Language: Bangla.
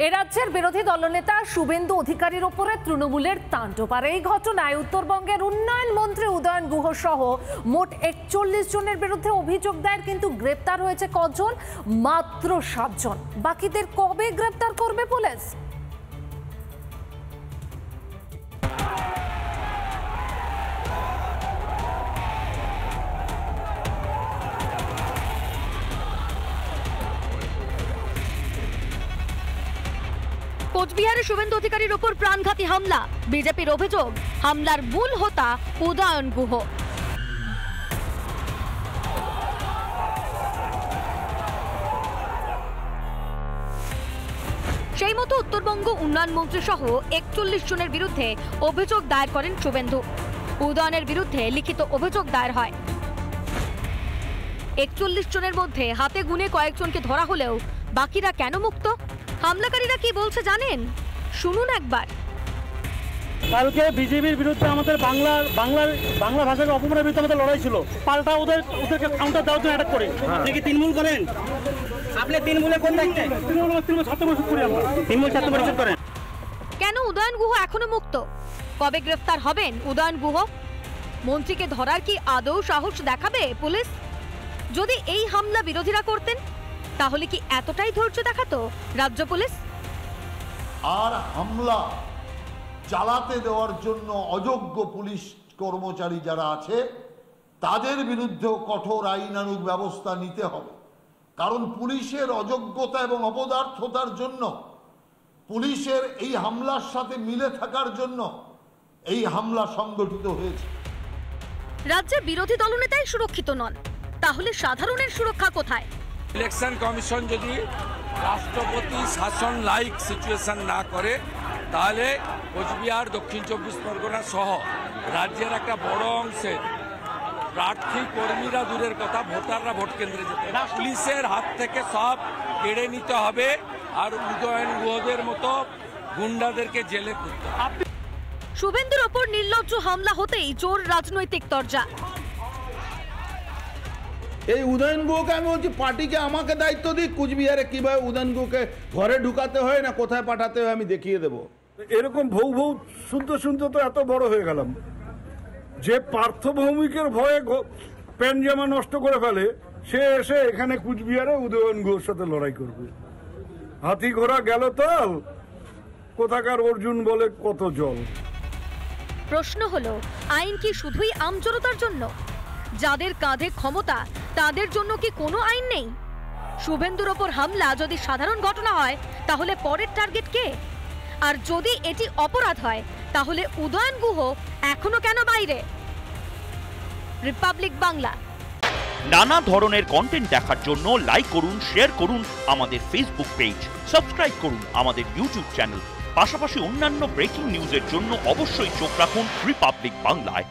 এ রাজ্যের বিরোধী দলনেতা শুভেন্দু অধিকারীর ওপরে তৃণমূলের তাণ্ডব। আর এই ঘটনায় উত্তরবঙ্গের উন্নয়ন মন্ত্রী উদয়ন গুহ সহ মোট ৪১ জনের বিরুদ্ধে অভিযোগ দায়ের, কিন্তু গ্রেপ্তার হয়েছে কজন? মাত্র ৭ জন। বাকিদের কবে গ্রেপ্তার করবে পুলিশ? কোচবিহারে শুভেন্দু অধিকারীর ওপর প্রাণঘাতী হামলা। বিজেপির অভিযোগ, হামলার মূল হোতা উদয়ন গুহ। সেই মতো উত্তরবঙ্গ উন্নয়ন মন্ত্রী সহ ৪১ জনের বিরুদ্ধে অভিযোগ দায়ের করেন শুভেন্দু। উদয়নের বিরুদ্ধে লিখিত অভিযোগ দায়ের হয়। ৪১ জনের মধ্যে হাতে গুনে কয়েকজনকে ধরা হলেও বাকিরা কেন মুক্ত? হামলাকারীরা কি বলছে জানেন? শুনুন একবার। কালকে বিজেপির বিরুদ্ধে আমাদের বাংলা ভাষাকে অপমানের বিরুদ্ধে আমাদের লড়াই ছিল। পাল্টা ওদেরকে কাউন্টার দেওয়ার জন্য অ্যাটাক করে। আপনি তৃণমূল করেন? আপনি তৃণমূলে কোন দায়িত্বে? তৃণমূল ছাত্র পরিষদ করি আমরা। তৃণমূল ছাত্র পরিষদ করেন। কেন উদয়ন গুহ এখনো মুক্ত? কবে গ্রেফতার হবেন উদয়ন গুহ? মন্ত্রীকে ধরার কি আদৌ সাহস দেখাবে পুলিশ? যদি এই হামলা বিরোধীরা করতেন, তাহলে কি এতটাই ধৈর্য দেখাতো রাজ্য পুলিশ? আর হামলা চালাতে দেওয়ার জন্য অযোগ্য পুলিশ কর্মচারী যারা আছে তাদের বিরুদ্ধেও কঠোর আইনানুগ ব্যবস্থা নিতে হবে। কারণ পুলিশের অযোগ্যতা এবং অপদার্থতার জন্য, পুলিশের এই হামলার সাথে মিলে থাকার জন্য এই হামলা সংগঠিত হয়েছে। রাজ্যের বিরোধী দলনেতাই সুরক্ষিত নন, তাহলে সাধারণের সুরক্ষা কোথায়? ইলেকশন কমিশন যদি রাষ্ট্রপতি শাসন লাইক সিচুয়েশন না করে, তাহলে কোচবিহার, দক্ষিণ ২৪ পরগনা সহ রাজ্যের একটা বড় অংশের প্রার্থী কর্মীরা দূরের কথা, ভোটাররা ভোট কেন্দ্রে যেতে পুলিশের হাত থেকে সব কেড়ে নিতে হবে। আর উদয়ন গুহদের মতো গুন্ডাদেরকে জেলে করতে হবে। শুভেন্দুর ওপর নির্লজ্জ হামলা হতেই জোর রাজনৈতিক তরজা। এই উদয়ন গুহকে আমি বলছি, পার্টিকে আমাকে দায়িত্ব দিক, কুচবিহারে কিভাবে উদয়ন গুহকে ঘরে ঢুকাতে হয় না কোথায় পাঠাতে হয় আমি দেখিয়ে দেবো। এরকম ভৌ ভৌ শুনতে তো এত বড় হয়ে গেলাম যে পার্থ ভৌমিকের ভয়ে প্যান্ট জামা নষ্ট করে ফেলে, সে এসে এখানে কুচবিহারে উদয়ন গুহর সাথে লড়াই করবে। হাতি ঘোড়া গেল তাল, কোথাকার অর্জুন বলে কত জল। প্রশ্ন হলো, আইন কি শুধুই আমজনতার জন্য? যাদের কাঁধে ক্ষমতা তাদের জন্য কি কোনো আইন নেই? শুভেন্দুর ওপর হামলা যদি সাধারণ ঘটনা হয়, তাহলে পরের টার্গেট কে? আর যদি এটি অপরাধ হয়, তাহলে উদয়ন গুহ এখনো কেন বাইরে? রিপাবলিক বাংলা। নানা ধরনের কন্টেন্ট দেখার জন্য লাইক করুন, শেয়ার করুন আমাদের ফেসবুক পেজ, সাবস্ক্রাইব করুন আমাদের ইউটিউব চ্যানেল। পাশাপাশি অন্যান্য ব্রেকিং নিউজের জন্য অবশ্যই চোখ রাখুন রিপাবলিক বাংলায়।